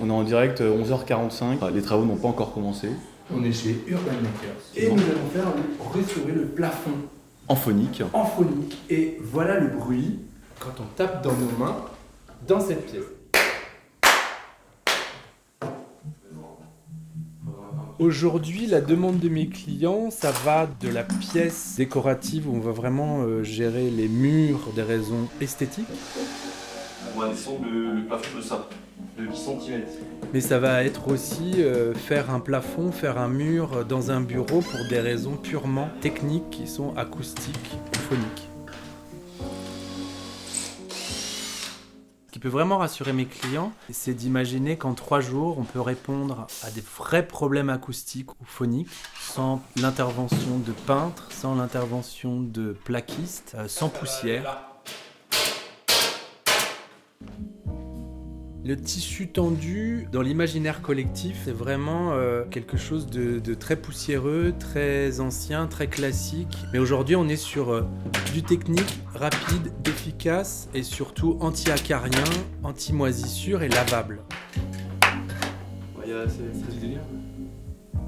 On est en direct 11h45, les travaux n'ont pas encore commencé. On est chez Urban Makers et nous allons faire restaurer le plafond en phonique. Et voilà le bruit quand on tape dans nos mains dans cette pièce. Aujourd'hui, la demande de mes clients, ça va de la pièce décorative où on va vraiment gérer les murs pour des raisons esthétiques. On va descendre le plafond de ça, de 10 cm. Mais ça va être aussi faire un plafond, faire un mur dans un bureau pour des raisons purement techniques qui sont acoustiques ou phoniques. Ce qui peut vraiment rassurer mes clients, c'est d'imaginer qu'en 3 jours, on peut répondre à des vrais problèmes acoustiques ou phoniques sans l'intervention de peintres, sans l'intervention de plaquistes, sans poussière. Le tissu tendu, dans l'imaginaire collectif, c'est vraiment quelque chose de très poussiéreux, très ancien, très classique. Mais aujourd'hui, on est sur du technique, rapide, efficace et surtout anti-acarien, anti-moisissure et lavable. C'est du délire.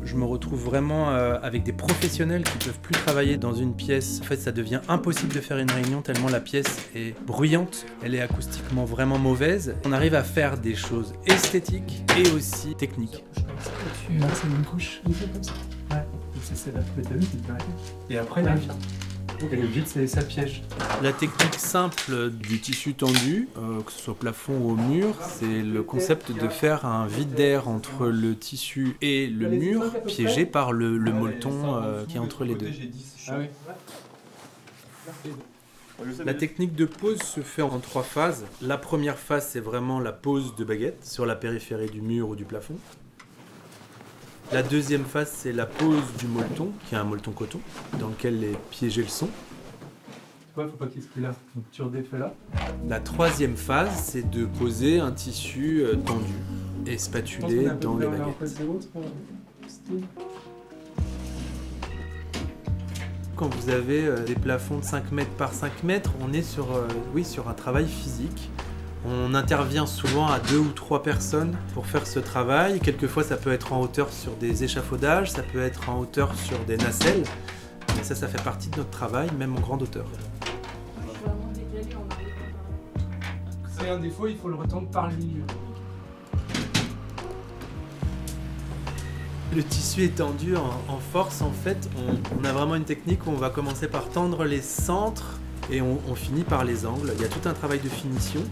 Je me retrouve vraiment avec des professionnels qui ne peuvent plus travailler dans une pièce. En fait, ça devient impossible de faire une réunion tellement la pièce est bruyante, elle est acoustiquement vraiment mauvaise. On arrive à faire des choses esthétiques et aussi techniques. Là, c'est une couche, un peu comme ça. Ouais, donc ça, c'est la pétale qui paraît. Et après, la vide. Et le vide, c'est ça piège. La technique simple du tissu tendu, que ce soit au plafond ou au mur, c'est le concept de faire un vide d'air entre le tissu et le mur, piégé par le molleton qui est entre les deux. Ah oui. La technique de pose se fait en 3 phases. La première phase, c'est vraiment la pose de baguette sur la périphérie du mur ou du plafond. La deuxième phase, c'est la pose du molleton, qui est un molleton coton, dans lequel est piégé le son. Ouais, faut pas qu'il se plie là. Donc tu redéfais là. La troisième phase, c'est de poser un tissu tendu et spatulé dans les baguettes. Quand vous avez des plafonds de 5 mètres par 5 mètres, on est sur un travail physique. On intervient souvent à 2 ou 3 personnes pour faire ce travail. Quelquefois, ça peut être en hauteur sur des échafaudages, ça peut être en hauteur sur des nacelles. Mais ça fait partie de notre travail, même en grande hauteur. C'est un défaut, il faut le retendre par le milieu. Le tissu est tendu en force, en fait. On a vraiment une technique où on va commencer par tendre les centres et on finit par les angles. Il y a tout un travail de finition,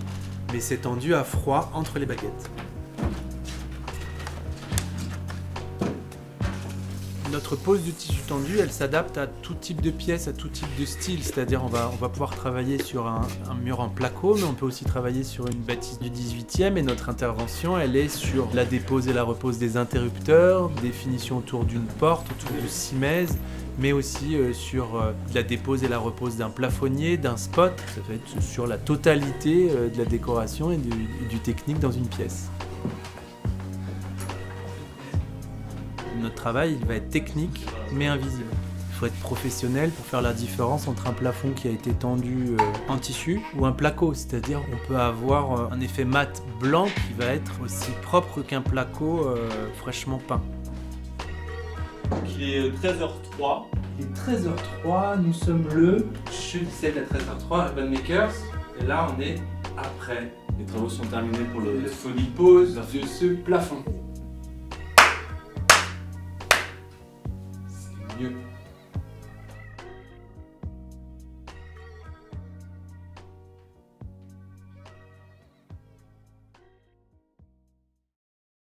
mais c'est tendu à froid entre les baguettes. Notre pose du tissu tendu, elle s'adapte à tout type de pièce, à tout type de style. C'est-à-dire on va pouvoir travailler sur un mur en placo, mais on peut aussi travailler sur une bâtisse du 18e. Et notre intervention, elle est sur la dépose et la repose des interrupteurs, des finitions autour d'une porte, autour de simèse, mais aussi sur la dépose et la repose d'un plafonnier, d'un spot. Ça va être sur la totalité de la décoration et du technique dans une pièce. Notre travail, il va être technique, mais invisible. Il faut être professionnel pour faire la différence entre un plafond qui a été tendu en tissu ou un placo. C'est-à-dire on peut avoir un effet mat blanc qui va être aussi propre qu'un placo fraîchement peint. Il est 13h03. Il est 13h03, nous sommes le jeudi 7 à 13h03 Urban Makers. Et là, on est après. Les travaux sont terminés pour le phonique pose de ce plafond. C'est mieux.